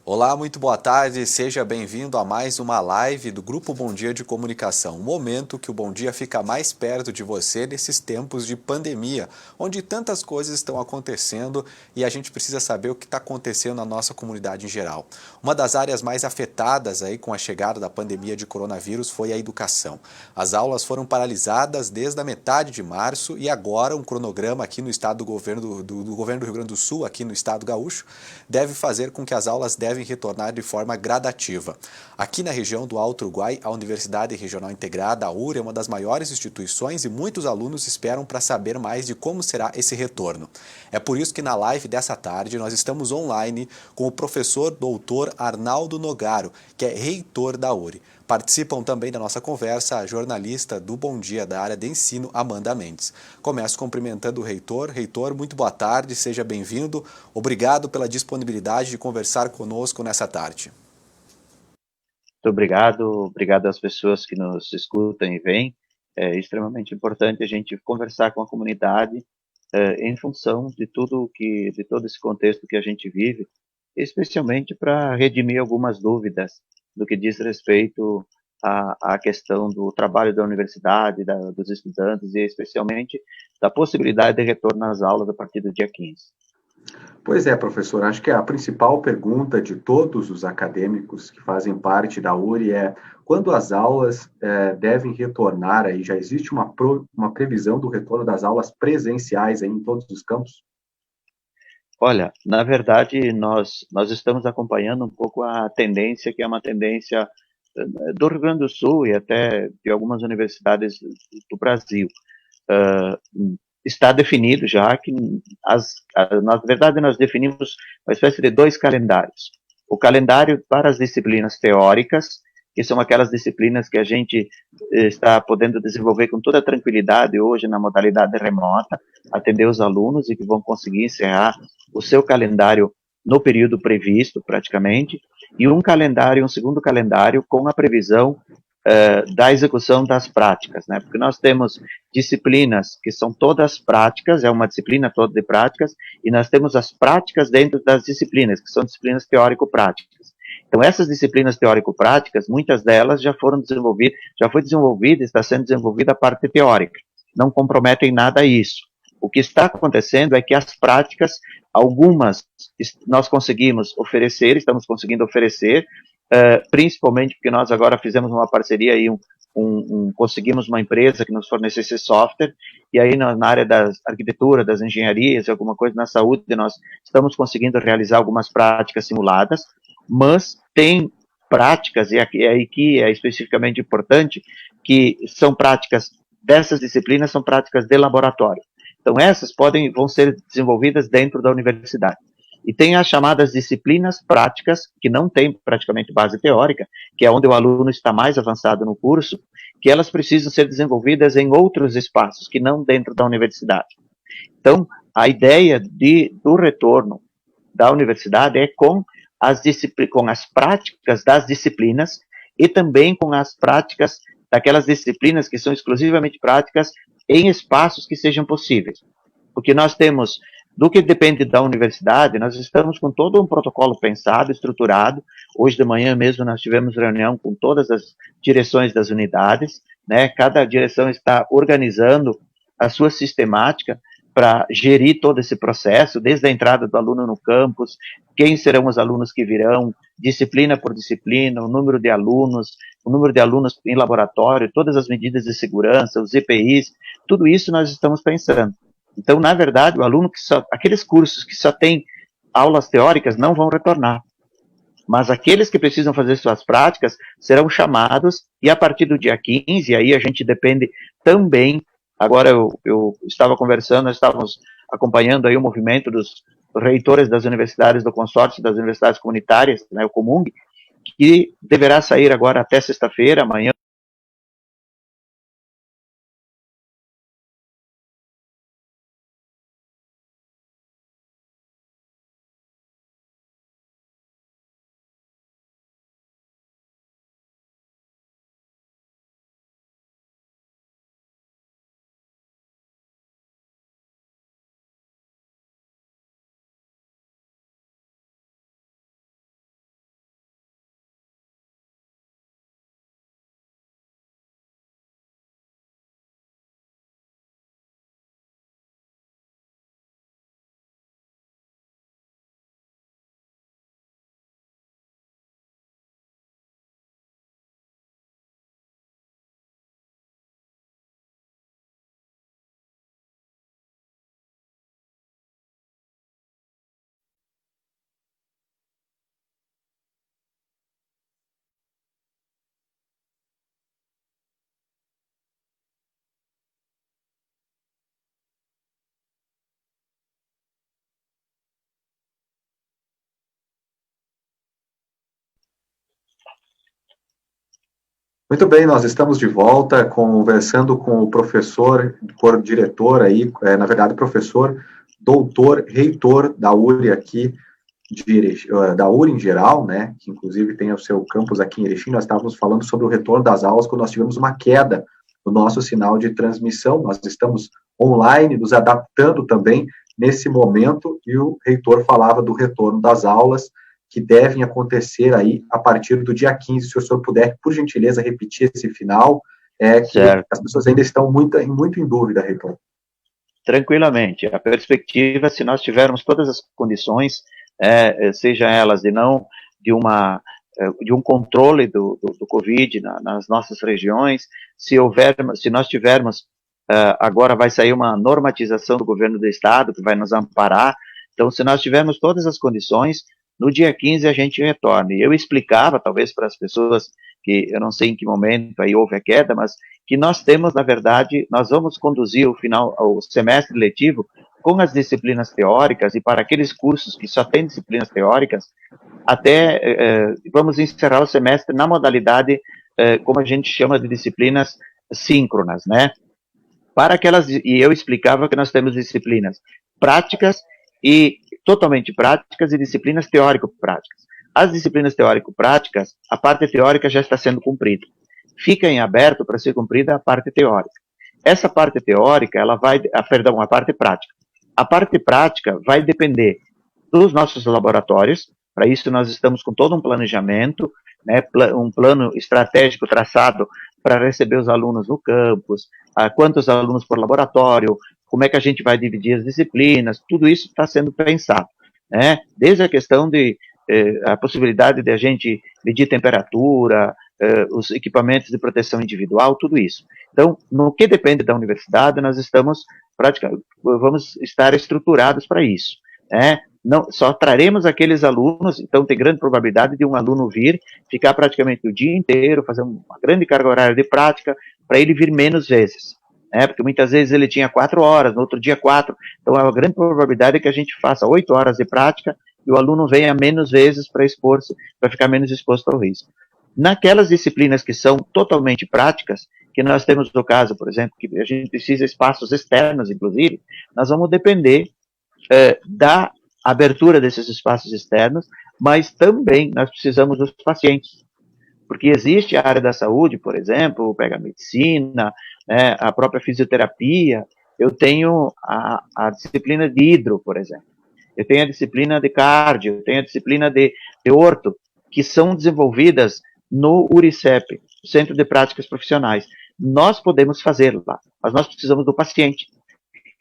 Olá, muito boa tarde, seja bem-vindo a mais uma live do Grupo Bom Dia de Comunicação. Um momento que o Bom Dia fica mais perto de você nesses tempos de pandemia, onde tantas coisas estão acontecendo e a gente precisa saber o que está acontecendo na nossa comunidade em geral. Uma das áreas mais afetadas aí com a chegada da pandemia de coronavírus foi a educação. As aulas foram paralisadas desde a metade de março e agora um cronograma aqui no estado do governo do Rio Grande do Sul, aqui no estado gaúcho, deve fazer com que as aulas devem retornar de forma gradativa. Aqui na região do Alto Uruguai, a Universidade Regional Integrada, a URI, é uma das maiores instituições e muitos alunos esperam para saber mais de como será esse retorno. É por isso que na live dessa tarde nós estamos online com o professor doutor Arnaldo Nogaro, que é reitor da URI. Participam também da nossa conversa a jornalista do Bom Dia da área de ensino, Amanda Mendes. Começo cumprimentando o reitor. Reitor, muito boa tarde, seja bem-vindo. Obrigado pela disponibilidade de conversar conosco nessa tarde. Muito obrigado às pessoas que nos escutam e veem. É extremamente importante a gente conversar com a comunidade em função de todo esse contexto que a gente vive, especialmente para redimir algumas dúvidas do que diz respeito à questão do trabalho da universidade, dos estudantes e especialmente da possibilidade de retorno às aulas a partir do dia 15. Pois é, professor, acho que a principal pergunta de todos os acadêmicos que fazem parte da URI é quando as aulas devem retornar aí? Já existe uma previsão do retorno das aulas presenciais aí em todos os campos? Olha, na verdade, nós estamos acompanhando um pouco a tendência, que é uma tendência do Rio Grande do Sul e até de algumas universidades do Brasil. Está definido já que, na verdade, nós definimos uma espécie de dois calendários. O calendário para as disciplinas teóricas, que são aquelas disciplinas que a gente está podendo desenvolver com toda tranquilidade hoje na modalidade remota, atender os alunos e que vão conseguir encerrar o seu calendário no período previsto, praticamente, e um segundo calendário com a previsão da execução das práticas, né? Porque nós temos disciplinas que são todas práticas, é uma disciplina toda de práticas, e nós temos as práticas dentro das disciplinas, que são disciplinas teórico-práticas. Então, essas disciplinas teórico-práticas, muitas delas já foram desenvolvidas, já foi desenvolvida, está sendo desenvolvida a parte teórica. Não comprometem nada a isso. O que está acontecendo é que as práticas, algumas nós conseguimos oferecer, estamos conseguindo oferecer, principalmente porque nós agora fizemos uma parceria e conseguimos uma empresa que nos fornecesse software, e aí na área da arquitetura, das engenharias, alguma coisa na saúde, nós estamos conseguindo realizar algumas práticas simuladas, mas tem práticas, e aí que é especificamente importante, que são práticas, dessas disciplinas são práticas de laboratório. Então essas vão ser desenvolvidas dentro da universidade. E tem as chamadas disciplinas práticas, que não têm praticamente base teórica, que é onde o aluno está mais avançado no curso, que elas precisam ser desenvolvidas em outros espaços, que não dentro da universidade. Então, a ideia do retorno da universidade é com as práticas das disciplinas e também com as práticas daquelas disciplinas que são exclusivamente práticas em espaços que sejam possíveis. Porque nós temos, do que depende da universidade, nós estamos com todo um protocolo pensado, estruturado. Hoje de manhã mesmo nós tivemos reunião com todas as direções das unidades, né? Cada direção está organizando a sua sistemática para gerir todo esse processo, desde a entrada do aluno no campus, quem serão os alunos que virão, disciplina por disciplina, o número de alunos em laboratório, todas as medidas de segurança, os EPIs, tudo isso nós estamos pensando. Então, na verdade, o aluno aqueles cursos que só têm aulas teóricas não vão retornar. Mas aqueles que precisam fazer suas práticas serão chamados e a partir do dia 15, aí a gente depende também, agora eu estava conversando, nós estávamos acompanhando aí o movimento dos reitores das universidades do consórcio das universidades comunitárias, né, o Comung, que deverá sair agora até sexta-feira, amanhã, Muito bem, nós estamos de volta conversando com o professor, diretor aí, na verdade, professor, doutor, reitor da URI aqui, da URI em geral, né, que inclusive tem o seu campus aqui em Erechim. Nós estávamos falando sobre o retorno das aulas quando nós tivemos uma queda no nosso sinal de transmissão. Nós estamos online, nos adaptando também nesse momento, e o reitor falava do retorno das aulas, que devem acontecer aí a partir do dia 15, se o senhor puder, por gentileza, repetir esse final, que as pessoas ainda estão muito em dúvida, reitor. Tranquilamente. A perspectiva, se nós tivermos todas as condições, seja elas de um controle do Covid nas nossas regiões, se nós tivermos, agora vai sair uma normatização do governo do estado que vai nos amparar, então se nós tivermos todas as condições, no dia 15 a gente retorna. E eu explicava, talvez para as pessoas, que eu não sei em que momento aí houve a queda, mas que nós temos, na verdade, nós vamos conduzir o semestre letivo com as disciplinas teóricas, e para aqueles cursos que só têm disciplinas teóricas, vamos encerrar o semestre na modalidade, como a gente chama de disciplinas síncronas, né? E eu explicava que nós temos disciplinas práticas e totalmente práticas e disciplinas teórico-práticas. As disciplinas teórico-práticas, a parte teórica já está sendo cumprida. Fica em aberto para ser cumprida a parte teórica. Essa parte teórica, a parte prática. A parte prática vai depender dos nossos laboratórios. Para isso nós estamos com todo um planejamento, né, um plano estratégico traçado para receber os alunos no campus, quantos alunos por laboratório, como é que a gente vai dividir as disciplinas, tudo isso está sendo pensado, né? Desde a questão a possibilidade de a gente medir temperatura, os equipamentos de proteção individual, tudo isso. Então, no que depende da universidade, nós vamos estar estruturados para isso, né? Não, só traremos aqueles alunos, então tem grande probabilidade de um aluno vir, ficar praticamente o dia inteiro, fazer uma grande carga horária de prática, para ele vir menos vezes, né? Porque muitas vezes ele tinha 4 horas, no outro dia 4, então a grande probabilidade é que a gente faça 8 horas de prática e o aluno venha menos vezes para expor-se, para ficar menos exposto ao risco. Naquelas disciplinas que são totalmente práticas, que nós temos no caso, por exemplo, que a gente precisa de espaços externos, inclusive, nós vamos depender da abertura desses espaços externos, mas também nós precisamos dos pacientes, porque existe a área da saúde, por exemplo, pega a medicina, né, a própria fisioterapia. Eu tenho a disciplina de hidro, por exemplo, eu tenho a disciplina de cardio, eu tenho a disciplina de orto, que são desenvolvidas no URICEP, Centro de Práticas Profissionais. Nós podemos fazer lá, mas nós precisamos do paciente.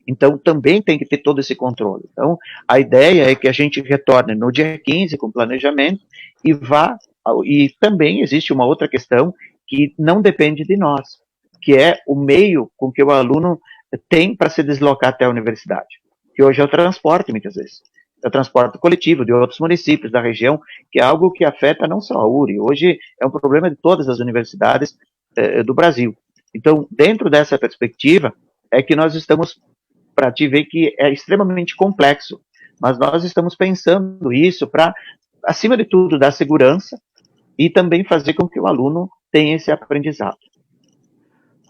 Então, também tem que ter todo esse controle. Então, a ideia é que a gente retorne no dia 15 com planejamento e também existe uma outra questão que não depende de nós, que é o meio com que o aluno tem para se deslocar até a universidade, que hoje é o transporte, muitas vezes. É o transporte coletivo de outros municípios da região, que é algo que afeta não só a URI, hoje é um problema de todas as universidades do Brasil. Então, dentro dessa perspectiva, é que nós estamos, para te ver que é extremamente complexo, mas nós estamos pensando isso para, acima de tudo, dar segurança e também fazer com que o aluno tenha esse aprendizado.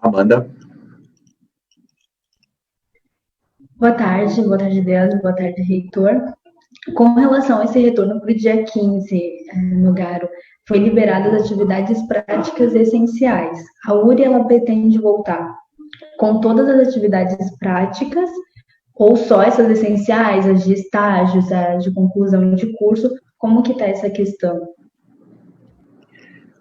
Amanda? Boa tarde, Deus, boa tarde, reitor. Com relação a esse retorno para o dia 15, Nogaro, foi liberadas as atividades práticas essenciais. A URI, ela pretende voltar com todas as atividades práticas, ou só essas essenciais, as de estágios, as de conclusão de curso? Como que está essa questão?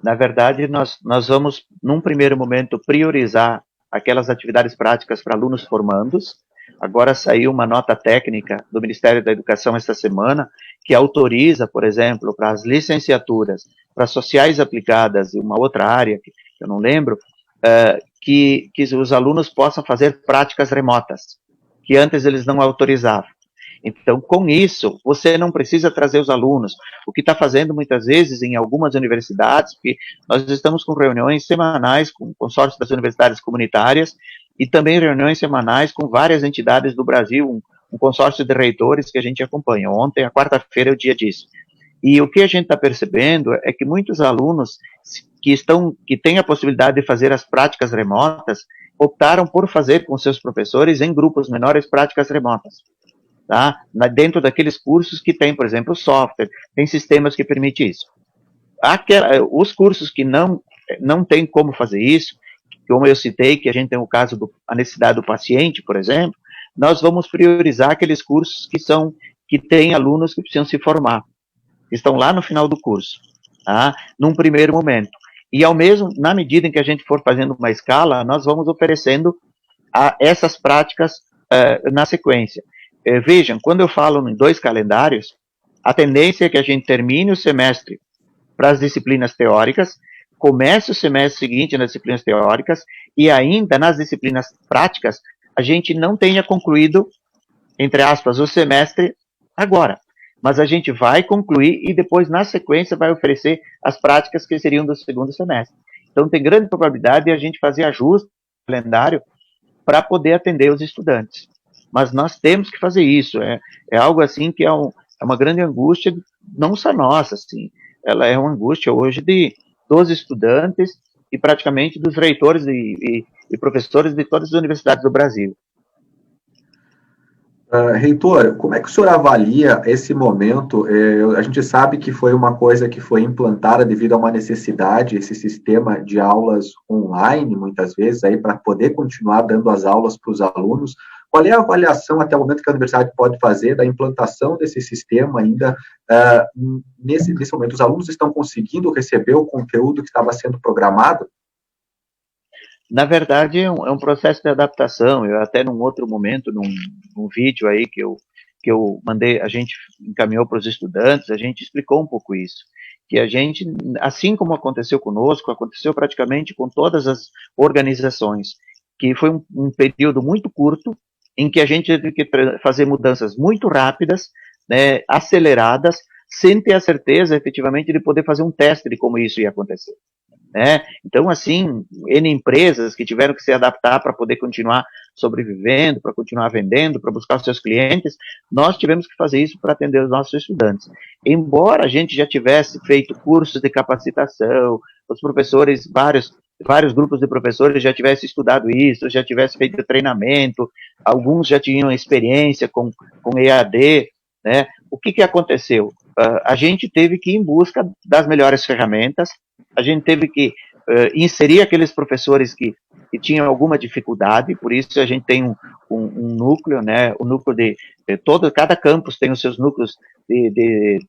Na verdade, nós vamos, num primeiro momento, priorizar aquelas atividades práticas para alunos formandos. Agora saiu uma nota técnica do Ministério da Educação esta semana, que autoriza, por exemplo, para as licenciaturas, para sociais aplicadas e uma outra área, que eu não lembro, que os alunos possam fazer práticas remotas, que antes eles não autorizavam. Então, com isso, você não precisa trazer os alunos, o que está fazendo muitas vezes em algumas universidades, porque nós estamos com reuniões semanais com o consórcio das universidades comunitárias e também reuniões semanais com várias entidades do Brasil, um consórcio de reitores que a gente acompanha. Ontem, a quarta-feira, é o dia disso. E o que a gente está percebendo é que muitos alunos que têm a possibilidade de fazer as práticas remotas, optaram por fazer com seus professores em grupos menores práticas remotas. Tá? Dentro daqueles cursos que tem, por exemplo, software, tem sistemas que permitem isso. Os cursos que não tem como fazer isso, como eu citei, que a gente tem o caso da necessidade do paciente, por exemplo, nós vamos priorizar aqueles cursos que têm alunos que precisam se formar, que estão lá no final do curso, tá? Num primeiro momento. E na medida em que a gente for fazendo uma escala, nós vamos oferecendo essas práticas na sequência. Vejam, quando eu falo em 2 calendários, a tendência é que a gente termine o semestre para as disciplinas teóricas, comece o semestre seguinte nas disciplinas teóricas, e ainda nas disciplinas práticas, a gente não tenha concluído, entre aspas, o semestre agora. Mas a gente vai concluir e depois, na sequência, vai oferecer as práticas que seriam do segundo semestre. Então, tem grande probabilidade de a gente fazer ajuste no calendário para poder atender os estudantes. Mas nós temos que fazer isso. É algo assim que é uma grande angústia, não só nossa, assim. Ela é uma angústia hoje dos estudantes e praticamente dos reitores e professores de todas as universidades do Brasil. Reitor, como é que o senhor avalia esse momento? A gente sabe que foi uma coisa que foi implantada devido a uma necessidade, esse sistema de aulas online, muitas vezes, aí para poder continuar dando as aulas para os alunos. Qual é a avaliação até o momento que a universidade pode fazer da implantação desse sistema ainda? Nesse momento, os alunos estão conseguindo receber o conteúdo que estava sendo programado? Na verdade, é um processo de adaptação. Eu até num outro momento, num vídeo aí que eu mandei, a gente encaminhou para os estudantes, a gente explicou um pouco isso. Que a gente, assim como aconteceu conosco, aconteceu praticamente com todas as organizações, que foi um período muito curto, em que a gente teve que fazer mudanças muito rápidas, né, aceleradas, sem ter a certeza, efetivamente, de poder fazer um teste de como isso ia acontecer. Né? Então, assim, N empresas que tiveram que se adaptar para poder continuar sobrevivendo, para continuar vendendo, para buscar os seus clientes, nós tivemos que fazer isso para atender os nossos estudantes. Embora a gente já tivesse feito cursos de capacitação, os professores, vários grupos de professores já tivessem estudado isso, já tivessem feito treinamento, alguns já tinham experiência com EAD, né? O que aconteceu? A gente teve que ir em busca das melhores ferramentas, a gente teve que inserir aqueles professores que tinham alguma dificuldade, por isso a gente tem um núcleo, né, o núcleo cada campus tem os seus núcleos de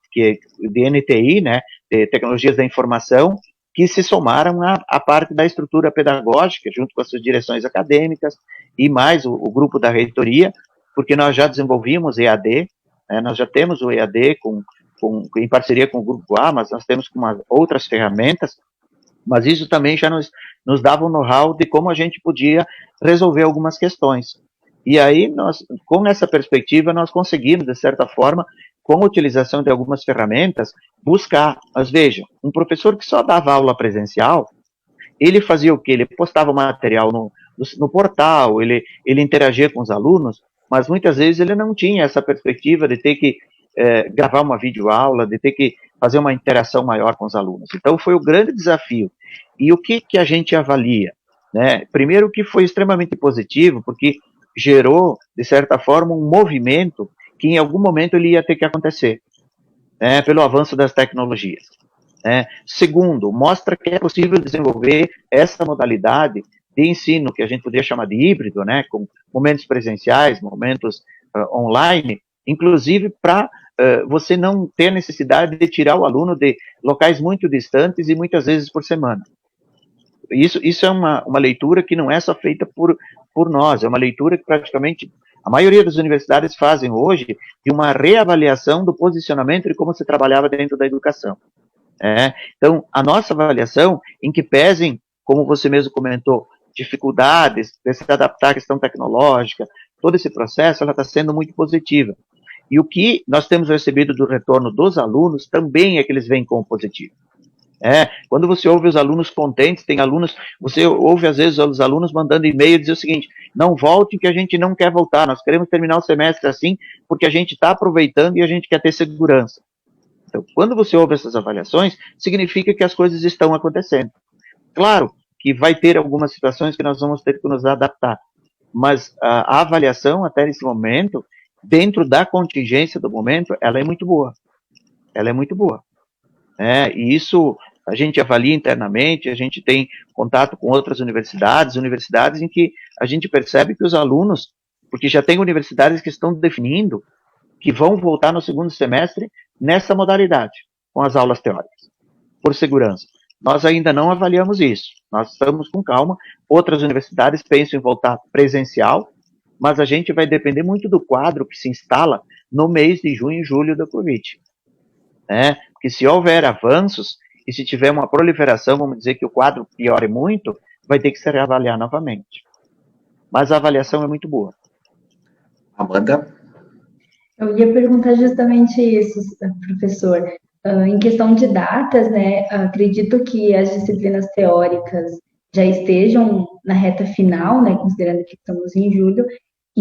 NTI, né, de tecnologias da informação, que se somaram à parte da estrutura pedagógica, junto com as suas direções acadêmicas, e mais o grupo da reitoria, porque nós já desenvolvíamos EAD, né, nós já temos o EAD em parceria com o Grupo A, mas nós temos com outras ferramentas, mas isso também já nos dava um know-how de como a gente podia resolver algumas questões. E aí, com essa perspectiva, nós conseguimos, de certa forma, com a utilização de algumas ferramentas, buscar. Mas vejam, um professor que só dava aula presencial, ele fazia o quê? Ele postava material no portal, ele interagia com os alunos, mas muitas vezes ele não tinha essa perspectiva de ter que gravar uma videoaula, de ter que fazer uma interação maior com os alunos. Então, foi o grande desafio. E o que a gente avalia? Né? Primeiro, que foi extremamente positivo, porque gerou, de certa forma, um movimento que em algum momento ele ia ter que acontecer, né? Pelo avanço das tecnologias. Né? Segundo, mostra que é possível desenvolver essa modalidade de ensino, que a gente poderia chamar de híbrido, né? Com momentos presenciais, momentos online, inclusive para você não ter necessidade de tirar o aluno de locais muito distantes e muitas vezes por semana. Isso é uma leitura que não é só feita por nós, é uma leitura que praticamente a maioria das universidades fazem hoje de uma reavaliação do posicionamento de como se trabalhava dentro da educação. Então, a nossa avaliação, em que pesem, como você mesmo comentou, dificuldades de se adaptar à questão tecnológica, todo esse processo, ela está sendo muito positiva. E o que nós temos recebido do retorno dos alunos também é que eles vêm como positivo. Quando você ouve os alunos contentes, você ouve às vezes os alunos mandando e-mail dizer o seguinte: não volte que a gente não quer voltar, nós queremos terminar o semestre assim porque a gente está aproveitando e a gente quer ter segurança. Então, quando você ouve essas avaliações, significa que as coisas estão acontecendo. Claro que vai ter algumas situações que nós vamos ter que nos adaptar, mas a avaliação até esse momento, dentro da contingência do momento, ela é muito boa. Ela é muito boa. E isso a gente avalia internamente, a gente tem contato com outras universidades em que a gente percebe que os alunos, porque já tem universidades que estão definindo que vão voltar no segundo semestre nessa modalidade, com as aulas teóricas, por segurança. Nós ainda não avaliamos isso, nós estamos com calma. Outras universidades pensam em voltar presencial, mas a gente vai depender muito do quadro que se instala no mês de junho e julho da Covid. Porque se houver avanços, e se tiver uma proliferação, vamos dizer que o quadro piore muito, vai ter que se reavaliar novamente. Mas a avaliação é muito boa. Amanda? Eu ia perguntar justamente isso, professor. Em questão de datas, né, acredito que as disciplinas teóricas já estejam na reta final, né, considerando que estamos em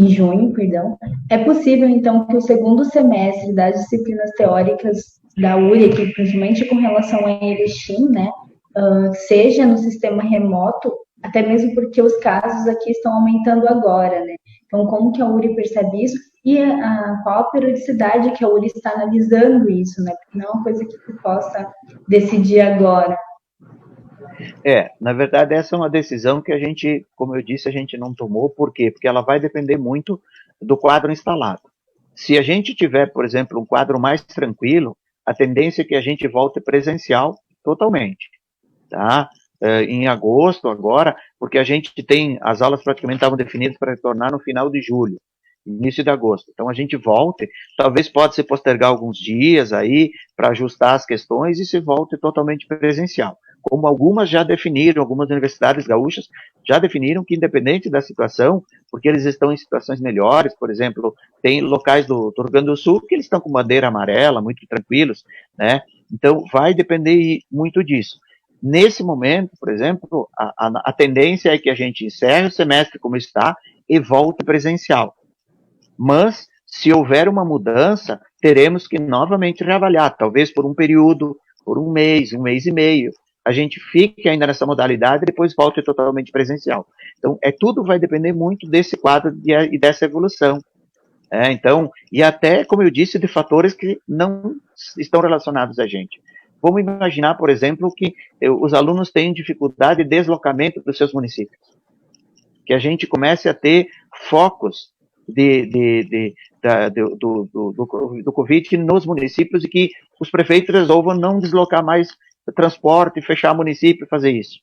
junho, perdão. É possível, então, que o segundo semestre das disciplinas teóricas da URI, aqui, principalmente com relação a Erechim, né, seja no sistema remoto, até mesmo porque os casos aqui estão aumentando agora, né? Então, como que a URI percebe isso? E qual a periodicidade que a URI está analisando isso, né? Porque não é uma coisa que se possa decidir agora. Na verdade, essa é uma decisão que a gente, como eu disse, a gente não tomou. Por quê? Porque ela vai depender muito do quadro instalado. Se a gente tiver, por exemplo, um quadro mais tranquilo, a tendência é que a gente volte presencial totalmente, tá? Em agosto agora, porque a gente tem, as aulas praticamente estavam definidas para retornar no final de julho, início de agosto. Então a gente volte, talvez pode se postergar alguns dias aí para ajustar as questões e se volte totalmente presencial. Como algumas já definiram, algumas universidades gaúchas já definiram que independente da situação, porque eles estão em situações melhores, por exemplo, tem locais do Rio Grande do Sul que eles estão com bandeira amarela, muito tranquilos, né? Então vai depender muito disso. Nesse momento, por exemplo, a tendência é que a gente encerre o semestre como está e volte presencial. Mas, se houver uma mudança, teremos que novamente reavaliar, talvez por um período, por um mês e meio. A gente fique ainda nessa modalidade e depois volte totalmente presencial. Então, tudo vai depender muito desse quadro e dessa evolução. Então, e até, como eu disse, de fatores que não estão relacionados a gente. Vamos imaginar, por exemplo, que os alunos têm dificuldade de deslocamento dos seus municípios. Que a gente comece a ter focos do Covid nos municípios e que os prefeitos resolvam não deslocar mais transporte, fechar município e fazer isso.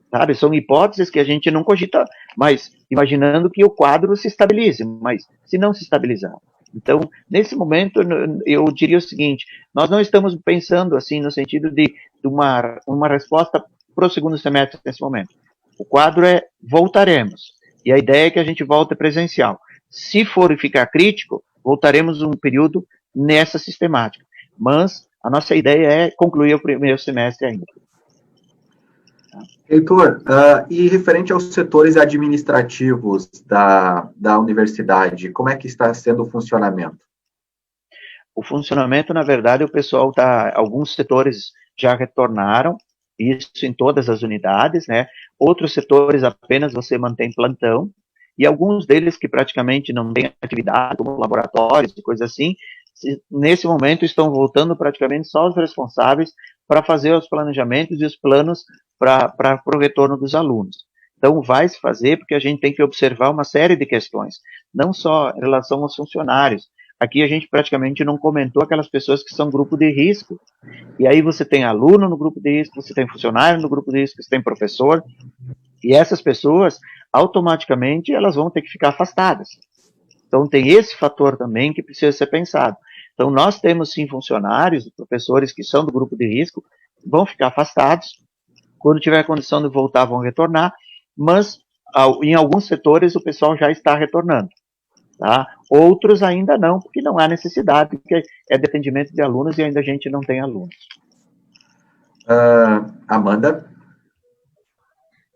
Sabe? São hipóteses que a gente não cogita, mas imaginando que o quadro se estabilize, mas se não se estabilizar. Então, nesse momento, eu diria o seguinte, nós não estamos pensando assim no sentido de uma resposta para o segundo semestre nesse momento. O quadro voltaremos. E a ideia é que a gente volte presencial. Se for ficar crítico, voltaremos um período nessa sistemática. Mas a nossa ideia é concluir o primeiro semestre ainda. Heitor, e referente aos setores administrativos da universidade, como é que está sendo o funcionamento? O funcionamento, na verdade, o pessoal alguns setores já retornaram, isso em todas as unidades, né? Outros setores apenas você mantém plantão, e alguns deles que praticamente não têm atividade, como laboratórios e coisas assim, nesse momento estão voltando praticamente só os responsáveis para fazer os planejamentos e os planos para o retorno dos alunos. Então, vai se fazer porque a gente tem que observar uma série de questões, não só em relação aos funcionários. Aqui a gente praticamente não comentou aquelas pessoas que são grupo de risco. E aí você tem aluno no grupo de risco, você tem funcionário no grupo de risco, você tem professor, e essas pessoas, automaticamente, elas vão ter que ficar afastadas. Então, tem esse fator também que precisa ser pensado. Então, nós temos, sim, funcionários, professores que são do grupo de risco, vão ficar afastados, quando tiver condição de voltar, vão retornar, mas em alguns setores o pessoal já está retornando. Tá? Outros ainda não, porque não há necessidade, porque é de atendimento de alunos e ainda a gente não tem alunos. Amanda?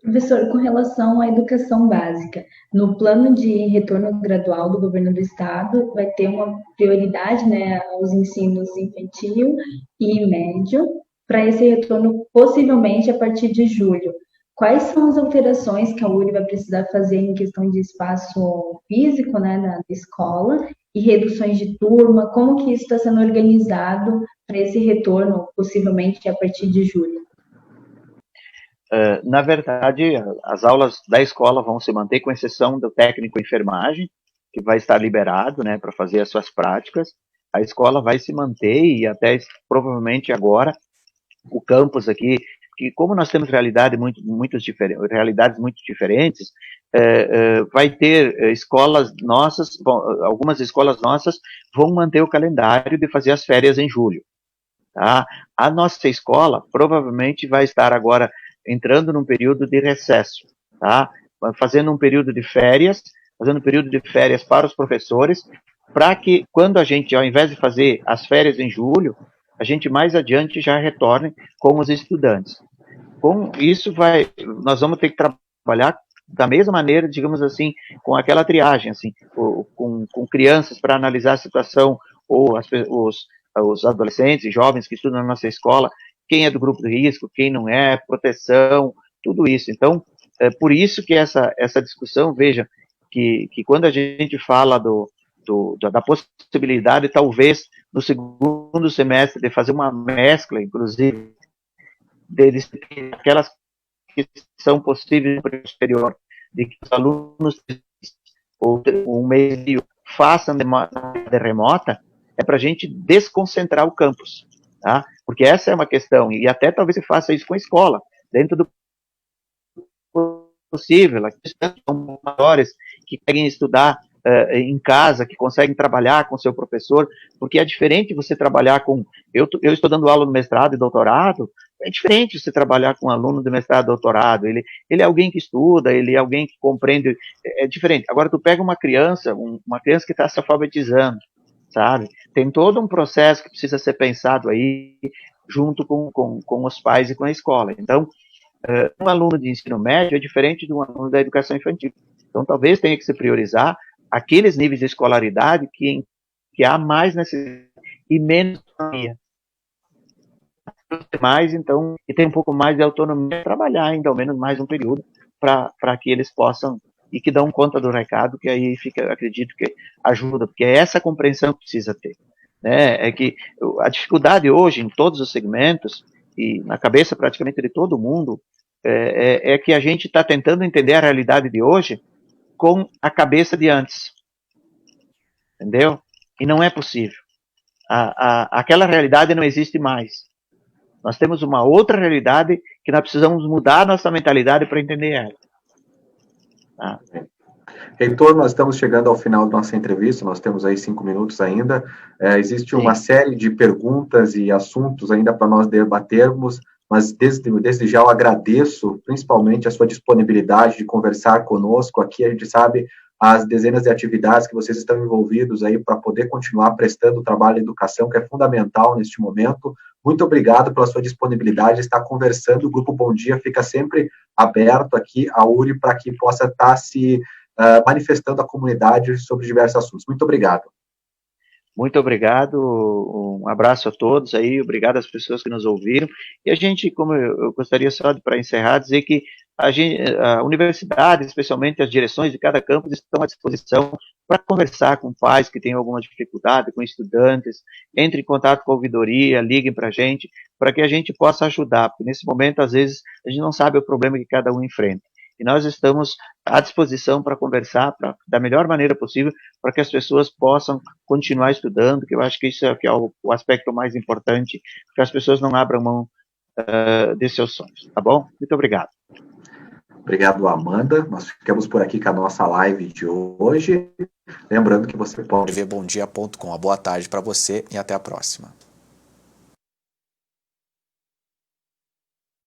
Professor, com relação à educação básica, no plano de retorno gradual do governo do estado, vai ter uma prioridade, né, aos ensinos infantil e médio, para esse retorno possivelmente a partir de julho. Quais são as alterações que a URI vai precisar fazer em questão de espaço físico, né, na escola, e reduções de turma? Como que isso está sendo organizado para esse retorno, possivelmente a partir de julho? Na verdade, as aulas da escola vão se manter, com exceção do técnico em enfermagem, que vai estar liberado, né, para fazer as suas práticas. A escola vai se manter e até provavelmente agora o campus aqui, que como nós temos realidades muito diferentes, vai ter escolas nossas, algumas escolas nossas vão manter o calendário de fazer as férias em julho. Tá? A nossa escola provavelmente vai estar agora entrando num período de recesso, tá? Fazendo um período de férias para os professores, para que quando a gente, ao invés de fazer as férias em julho, a gente mais adiante já retorne com os estudantes. Com isso nós vamos ter que trabalhar da mesma maneira, digamos assim, com aquela triagem, assim, com crianças para analisar a situação, ou os adolescentes e jovens que estudam na nossa escola, quem é do grupo de risco, quem não é, proteção, tudo isso. Então, é por isso que essa discussão, veja, que quando a gente fala da possibilidade, talvez, no segundo semestre, de fazer uma mescla, inclusive, deles, aquelas que são possíveis no exterior, de que os alunos, ou um meio, façam de maneira remota, é para a gente desconcentrar o campus, tá? Porque essa é uma questão, e até talvez se faça isso com a escola, dentro do possível, aqueles maiores que querem estudar em casa, que conseguem trabalhar com seu professor, porque é diferente você trabalhar com... Eu estou dando aula no mestrado e doutorado, é diferente você trabalhar com um aluno de mestrado e doutorado, ele é alguém que estuda, ele é alguém que compreende, é diferente. Agora, tu pega uma criança que está se alfabetizando, sabe? Tem todo um processo que precisa ser pensado aí, junto com os pais e com a escola. Então, um aluno de ensino médio é diferente de um aluno da educação infantil. Então, talvez tenha que se priorizar aqueles níveis de escolaridade que há mais necessidade e menos autonomia. Mais, então, e tem um pouco mais de autonomia para trabalhar ainda, ao menos mais um período, para que eles possam, e que dão conta do recado, que aí acredito que ajuda, porque é essa compreensão que precisa ter. Né? É que a dificuldade hoje, em todos os segmentos, e na cabeça praticamente de todo mundo, é que a gente está tentando entender a realidade de hoje com a cabeça de antes. Entendeu? E não é possível. Aquela realidade não existe mais. Nós temos uma outra realidade que nós precisamos mudar a nossa mentalidade para entender ela. Tá? Reitor, nós estamos chegando ao final da nossa entrevista, nós temos aí 5 minutos ainda. Existe uma série de perguntas e assuntos ainda para nós debatermos, mas desde já eu agradeço principalmente a sua disponibilidade de conversar conosco. Aqui a gente sabe as dezenas de atividades que vocês estão envolvidos aí para poder continuar prestando o trabalho de educação, que é fundamental neste momento. Muito obrigado pela sua disponibilidade de estar conversando. O Grupo Bom Dia fica sempre aberto aqui, a URI, para que possa estar se manifestando à comunidade sobre diversos assuntos. Muito obrigado. Muito obrigado, um abraço a todos aí, obrigado às pessoas que nos ouviram. E a gente, como eu gostaria só para encerrar, dizer que a universidade, especialmente as direções de cada campus, estão à disposição para conversar com pais que têm alguma dificuldade, com estudantes, entre em contato com a ouvidoria, liguem para que a gente possa ajudar, porque nesse momento, às vezes, a gente não sabe o problema que cada um enfrenta. E nós estamos à disposição para conversar da melhor maneira possível, para que as pessoas possam continuar estudando, que eu acho que isso é o aspecto mais importante, que as pessoas não abram mão de seus sonhos, tá bom? Muito obrigado. Obrigado, Amanda. Nós ficamos por aqui com a nossa live de hoje. Lembrando que você pode ver bomdia.com. Boa tarde para você e até a próxima.